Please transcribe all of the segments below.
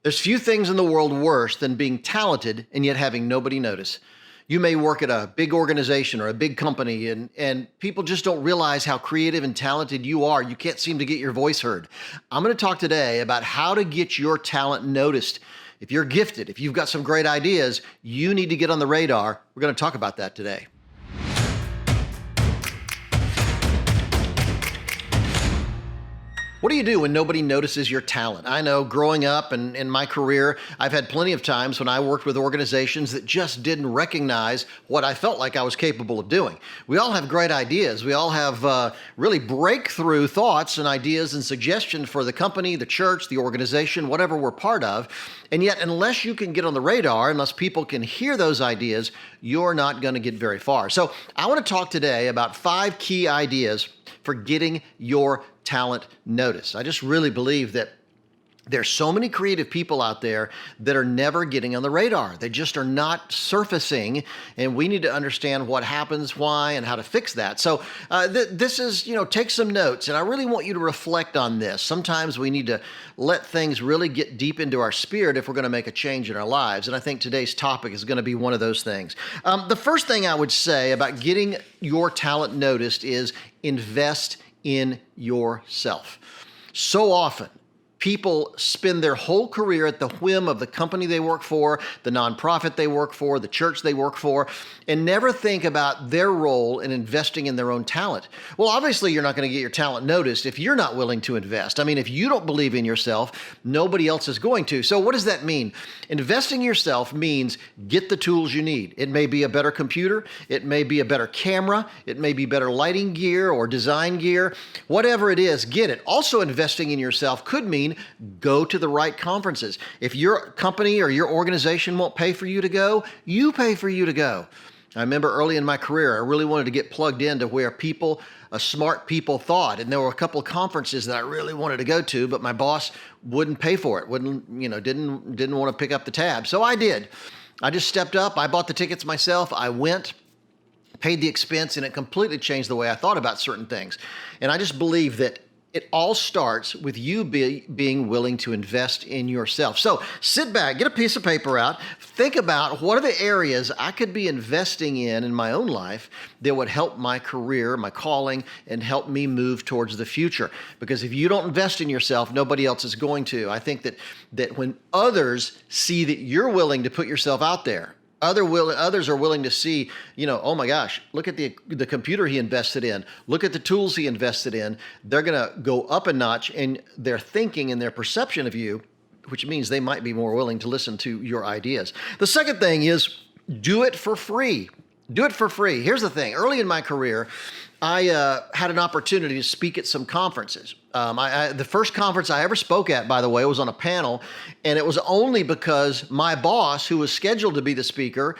There's few things in the world worse than being talented and yet having nobody notice. You may work at a big organization or a big company and people just don't realize how creative and talented you are. You can't seem to get your voice heard. I'm going to talk today about how to get your talent noticed. If you're gifted, if you've got some great ideas, you need to get on the radar. We're going to talk about that today. What do you do when nobody notices your talent? I know growing up and in my career, I've had plenty of times when I worked with organizations that just didn't recognize what I felt like I was capable of doing. We all have great ideas. We all have really breakthrough thoughts and ideas and suggestions for the company, the church, the organization, whatever we're part of. And yet, unless you can get on the radar, unless people can hear those ideas, you're not going to get very far. So I want to talk today about 5 key ideas for getting your talent noticed. I just really believe that there's so many creative people out there that are never getting on the radar. They just are not surfacing, and we need to understand what happens, why, and how to fix that. So this is, take some notes, and I really want you to reflect on this. Sometimes we need to let things really get deep into our spirit if we're going to make a change in our lives, and I think today's topic is going to be one of those things. The first thing I would say about getting your talent noticed is invest in yourself. So often, people spend their whole career at the whim of the company they work for, the nonprofit they work for, the church they work for, and never think about their role in investing in their own talent. Well, obviously, you're not going to get your talent noticed if you're not willing to invest. I mean, if you don't believe in yourself, nobody else is going to. So what does that mean? Investing in yourself means get the tools you need. It may be a better computer. It may be a better camera. It may be better lighting gear or design gear. Whatever it is, get it. Also, investing in yourself could mean go to the right conferences. If your company or your organization won't pay for you to go, you pay for you to go. I remember early in my career, I really wanted to get plugged into where smart people thought. And there were a couple of conferences that I really wanted to go to, but my boss wouldn't pay for it, didn't want to pick up the tab. So I did. I just stepped up. I bought the tickets myself. I went, paid the expense, and it completely changed the way I thought about certain things. And I just believe that it all starts with you being willing to invest in yourself. So sit back, get a piece of paper out, think about what are the areas I could be investing in my own life that would help my career, my calling, and help me move towards the future. Because if you don't invest in yourself, nobody else is going to. I think that when others see that you're willing to put yourself out there, others are willing to see, oh my gosh, look at the computer he invested in. Look at the tools he invested in. They're going to go up a notch in their thinking and their perception of you, which means they might be more willing to listen to your ideas. The second thing is do it for free. Do it for free. Here's the thing. Early in my career, I had an opportunity to speak at some conferences. The first conference I ever spoke at, by the way, was on a panel, and it was only because my boss, who was scheduled to be the speaker,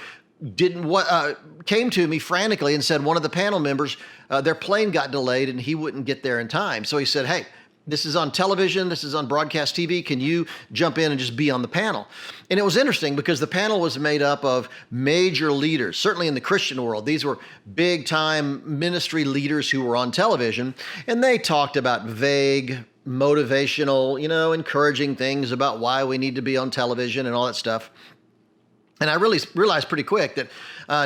came to me frantically and said one of the panel members, their plane got delayed and he wouldn't get there in time. So he said, hey, this is on television, this is on broadcast TV, can you jump in and just be on the panel? And it was interesting because the panel was made up of major leaders, certainly in the Christian world. These were big time ministry leaders who were on television, and they talked about vague, motivational, encouraging things about why we need to be on television and all that stuff. And I really realized pretty quick that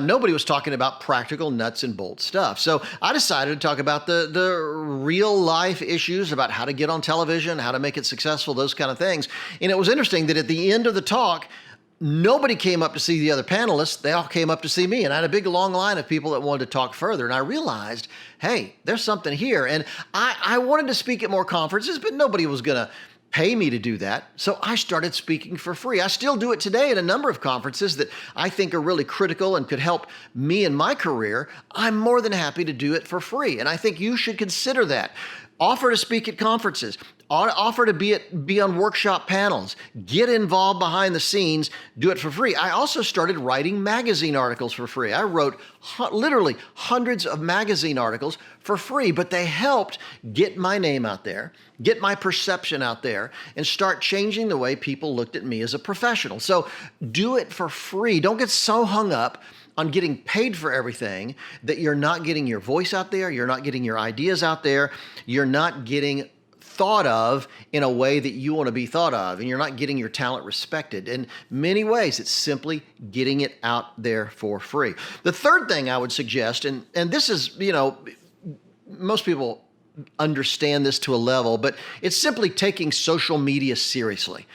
nobody was talking about practical nuts and bolts stuff. So I decided to talk about the real life issues about how to get on television, how to make it successful, those kind of things. And it was interesting that at the end of the talk, nobody came up to see the other panelists. They all came up to see me. And I had a big long line of people that wanted to talk further. And I realized, hey, there's something here. And I wanted to speak at more conferences, but nobody was going to pay me to do that. So I started speaking for free. I still do it today at a number of conferences that I think are really critical and could help me in my career. I'm more than happy to do it for free. And I think you should consider that. Offer to speak at conferences. Offer to be on workshop panels. Get involved behind the scenes. Do it for free. I also started writing magazine articles for free. I wrote literally hundreds of magazine articles for free, but they helped get my name out there, get my perception out there, and start changing the way people looked at me as a professional. So do it for free. Don't get so hung up on getting paid for everything that you're not getting your voice out there, you're not getting your ideas out there, you're not getting thought of in a way that you want to be thought of, and you're not getting your talent respected. In many ways, it's simply getting it out there for free. The third thing I would suggest, and this is, most people understand this to a level, but it's simply taking social media seriously.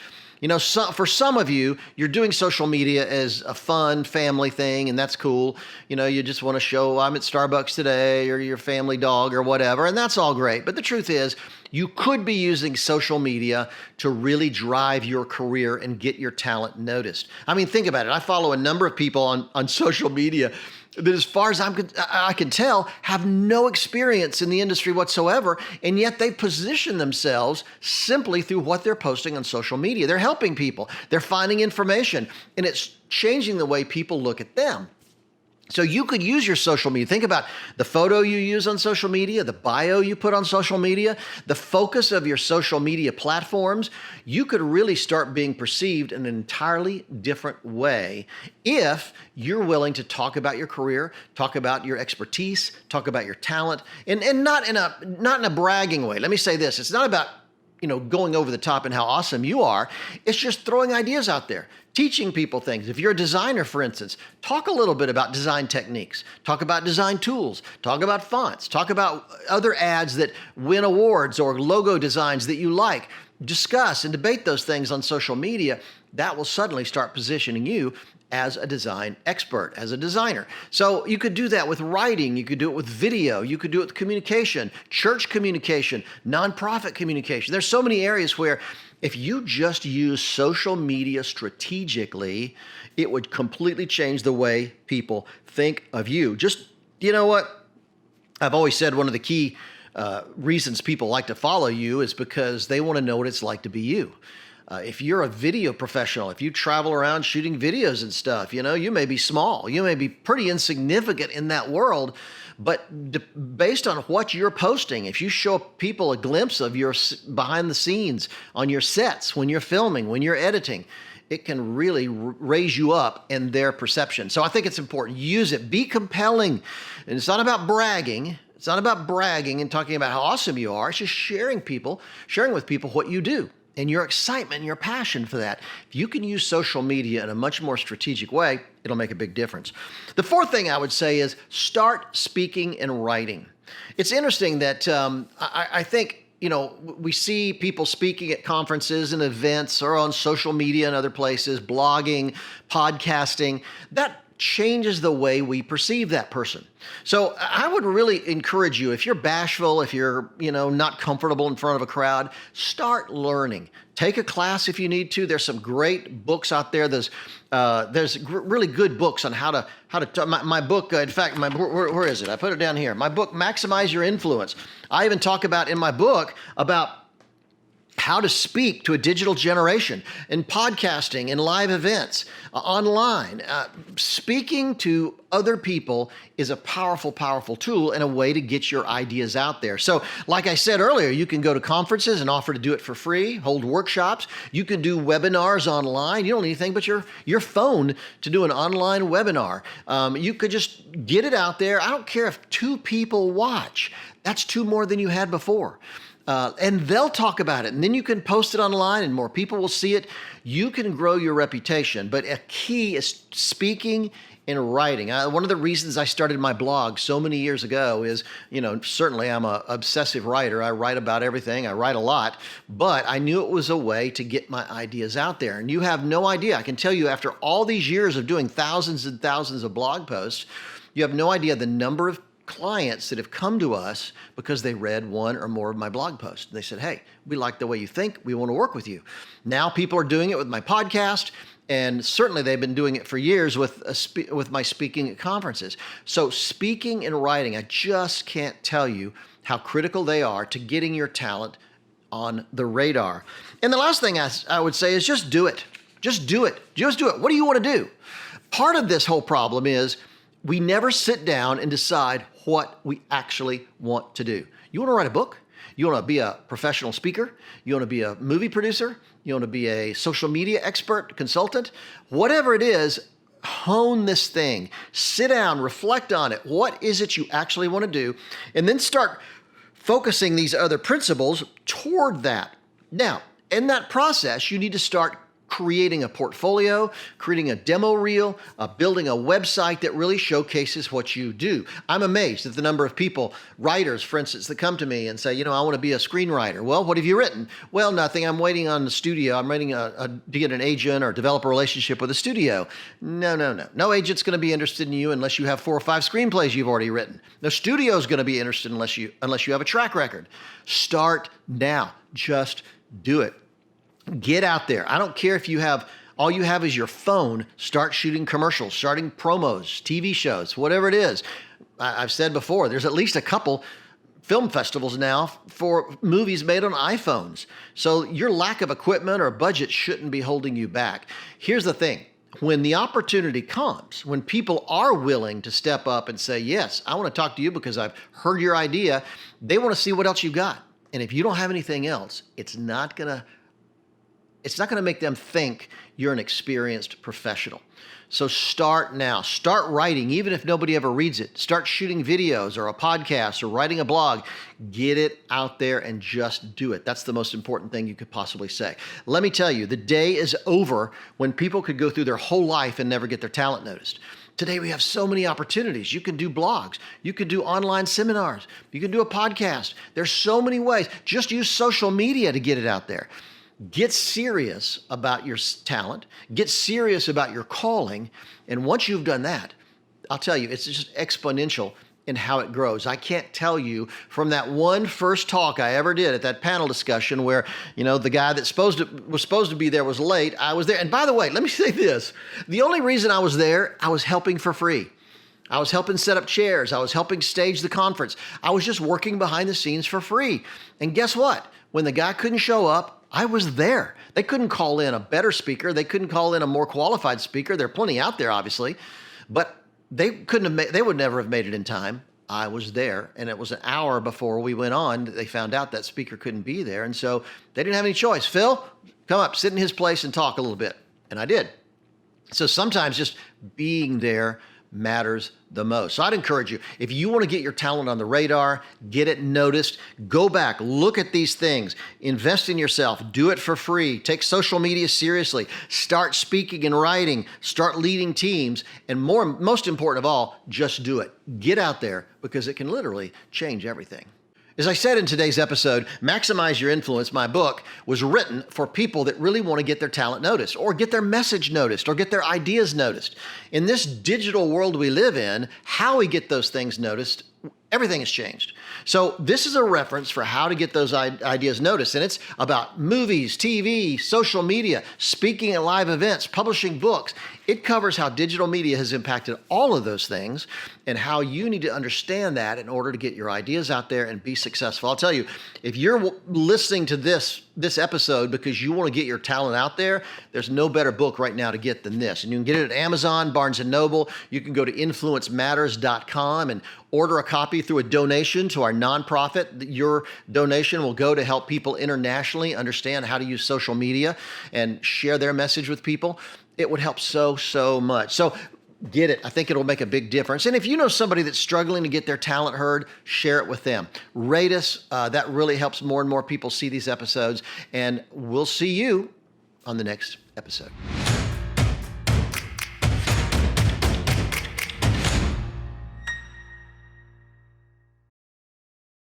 For some of you, you're doing social media as a fun family thing, and that's cool. You just want to show I'm at Starbucks today, or your family dog, or whatever, and that's all great. But the truth is, you could be using social media to really drive your career and get your talent noticed. I mean, think about it. I follow a number of people on social media that, as far as I can tell, have no experience in the industry whatsoever, and yet they position themselves simply through what they're posting on social media. They're helping people. They're finding information, and it's changing the way people look at them. So you could use your social media. Think about the photo you use on social media, the bio you put on social media, the focus of your social media platforms. You could really start being perceived in an entirely different way if you're willing to talk about your career, talk about your expertise, talk about your talent, and not in a bragging way. Let me say this. It's not about going over the top and how awesome you are. It's just throwing ideas out there, teaching people things. If you're a designer, for instance, talk a little bit about design techniques, talk about design tools, talk about fonts, talk about other ads that win awards or logo designs that you like. Discuss and debate those things on social media. That will suddenly start positioning you as a design expert, as a designer. So you could do that with writing, you could do it with video, you could do it with communication, church communication, nonprofit communication. There's so many areas where if you just use social media strategically, it would completely change the way people think of you. Just, what? I've always said one of the key reasons people like to follow you is because they want to know what it's like to be you. If you're a video professional, if you travel around shooting videos and stuff, you may be small, you may be pretty insignificant in that world, but based on what you're posting, if you show people a glimpse of your behind the scenes on your sets, when you're filming, when you're editing, it can really raise you up in their perception. So I think it's important. Use it. Be compelling. And it's not about bragging. It's not about bragging and talking about how awesome you are. It's just sharing with people what you do, and your excitement and your passion for that. If you can use social media in a much more strategic way, it'll make a big difference. The fourth thing I would say is start speaking and writing. It's interesting that I think, we see people speaking at conferences and events or on social media and other places, blogging, podcasting. That changes the way we perceive that person. So I would really encourage you, if you're bashful, if you're, not comfortable in front of a crowd, start learning. Take a class if you need to. There's some great books out there. There's really good books on how to my book, in fact, where is it? I put it down here. My book, Maximize Your Influence. I even talk about in my book about how to speak to a digital generation in podcasting and live events online. Speaking to other people is a powerful, powerful tool and a way to get your ideas out there. So like I said earlier, you can go to conferences and offer to do it for free, hold workshops. You can do webinars online. You don't need anything but your phone to do an online webinar. You could just get it out there. I don't care if 2 people watch. That's 2 more than you had before. And they'll talk about it, and then you can post it online and more people will see it. You can grow your reputation, but a key is speaking and writing. One of the reasons I started my blog so many years ago is, certainly I'm an obsessive writer. I write about everything. I write a lot, but I knew it was a way to get my ideas out there. And you have no idea. I can tell you, after all these years of doing thousands and thousands of blog posts, you have no idea the number of clients that have come to us because they read 1 or more of my blog posts. They said, hey, we like the way you think. We want to work with you. Now people are doing it with my podcast, and certainly they've been doing it for years with my speaking at conferences. So speaking and writing, I just can't tell you how critical they are to getting your talent on the radar. And the last thing I would say is just do it. Just do it. Just do it. What do you want to do? Part of this whole problem is we never sit down and decide what we actually want to do. You want to write a book? You want to be a professional speaker? You want to be a movie producer? You want to be a social media expert, consultant? Whatever it is, hone this thing. Sit down, reflect on it. What is it you actually want to do? And then start focusing these other principles toward that. Now, in that process, you need to start creating a portfolio, creating a demo reel, building a website that really showcases what you do. I'm amazed at the number of people, writers, for instance, that come to me and say, I want to be a screenwriter. Well, what have you written? Well, nothing. I'm waiting on the studio. I'm waiting to get an agent or develop a relationship with a studio. No. No agent's going to be interested in you unless you have 4 or 5 screenplays you've already written. No studio's going to be interested unless you have a track record. Start now. Just do it. Get out there. I don't care if all you have is your phone. Start shooting commercials, starting promos, TV shows, whatever it is. I've said before, there's at least a couple film festivals now for movies made on iPhones. So your lack of equipment or budget shouldn't be holding you back. Here's the thing. When the opportunity comes, when people are willing to step up and say, yes, I want to talk to you because I've heard your idea, they want to see what else you got. And if you don't have anything else, it's not going to make them think you're an experienced professional. So start now. Start writing, even if nobody ever reads it. Start shooting videos or a podcast or writing a blog. Get it out there and just do it. That's the most important thing you could possibly say. Let me tell you, the day is over when people could go through their whole life and never get their talent noticed. Today, we have so many opportunities. You can do blogs. You can do online seminars. You can do a podcast. There's so many ways. Just use social media to get it out there. Get serious about your talent. Get serious about your calling. And once you've done that, I'll tell you, it's just exponential in how it grows. I can't tell you from that one first talk I ever did at that panel discussion where, the guy that was supposed to be there was late. I was there. And by the way, let me say this. The only reason I was there, I was helping for free. I was helping set up chairs. I was helping stage the conference. I was just working behind the scenes for free. And guess what? When the guy couldn't show up, I was there. They couldn't call in a better speaker. They couldn't call in a more qualified speaker. There are plenty out there, obviously, but they would never have made it in time. I was there, and it was an hour before we went on. They found out that speaker couldn't be there, and so they didn't have any choice. Phil, come up, sit in his place and talk a little bit. And I did. So sometimes just being there matters the most. So I'd encourage you, if you want to get your talent on the radar, get it noticed, go back, look at these things, invest in yourself, do it for free, take social media seriously, start speaking and writing, start leading teams, and most important of all, just do it. Get out there because it can literally change everything. As I said in today's episode, Maximize Your Influence, my book, was written for people that really want to get their talent noticed or get their message noticed or get their ideas noticed. In this digital world we live in, how we get those things noticed, everything has changed. So this is a reference for how to get those ideas noticed. And it's about movies, TV, social media, speaking at live events, publishing books. It covers how digital media has impacted all of those things and how you need to understand that in order to get your ideas out there and be successful. I'll tell you, if you're listening to this episode because you want to get your talent out there, there's no better book right now to get than this. And you can get it at Amazon, Barnes & Noble. You can go to influencematters.com and order a copy through a donation to our nonprofit. Your donation will go to help people internationally understand how to use social media and share their message with people. It would help so much. So get it. I think it'll make a big difference. And if you know somebody that's struggling to get their talent heard, share it with them. Rate us. That really helps more and more people see these episodes. And we'll see you on the next episode.